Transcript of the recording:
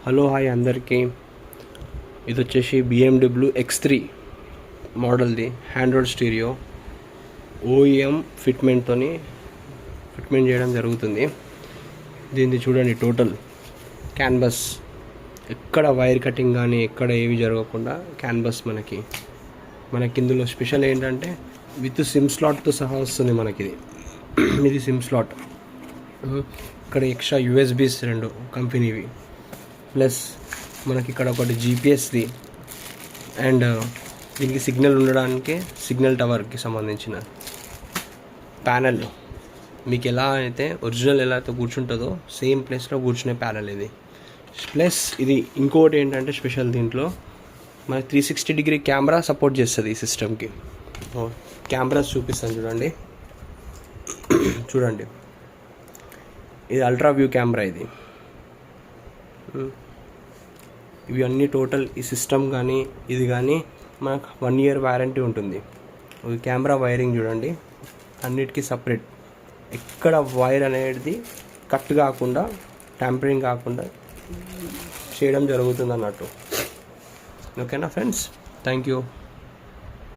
Hello hi అందరికీ. ఇది వచ్చేసి BMW X3 మోడల్ది హ్యాండ్రోడ్ స్టీరియో OEM ఫిట్మెంట్ చేయడం జరుగుతుంది. దీన్ని చూడండి, టోటల్ క్యాన్బస్, ఎక్కడ వైర్ కటింగ్ కానీ ఎక్కడ ఏవి జరగకుండా క్యాన్బస్ మనకి ఇందులో స్పెషల్ ఏంటంటే విత్ సిమ్ స్లాట్తో సహా వస్తుంది మనకి. ఇది సిమ్ స్లాట్, ఇక్కడ ఎక్స్ట్రా USBs 2 కంపెనీవి, ప్లస్ మనకి ఇక్కడ ఒకటి GPSది అండ్ దీనికి సిగ్నల్ ఉండడానికి సిగ్నల్ టవర్కి సంబంధించిన ప్యానెల్. మీకు ఎలా అయితే ఒరిజినల్ ఎలా అయితే కూర్చుంటుందో సేమ్ ప్లేస్లో కూర్చునే ప్యానెల్ ఇది. ప్లస్ ఇది ఇంకోటి ఏంటంటే స్పెషల్, దీంట్లో మనకి 360 కెమెరా సపోర్ట్ చేస్తుంది ఈ సిస్టమ్కి. కెమెరాస్ చూపిస్తాను చూడండి. ఇది అల్ట్రా వ్యూ కెమెరా. ఇవి అన్నీ టోటల్ ఈ సిస్టమ్ కానీ ఇది కానీ మనకు 1 year వారంటీ ఉంటుంది. కెమెరా వైరింగ్ చూడండి, అన్నిటికీ సపరేట్, ఎక్కడ వైర్ అనేది కట్ కాకుండా ట్యాంపరింగ్ కాకుండా చేయడం జరుగుతుంది అన్నట్టు. ఓకేనా ఫ్రెండ్స్, థ్యాంక్ యూ.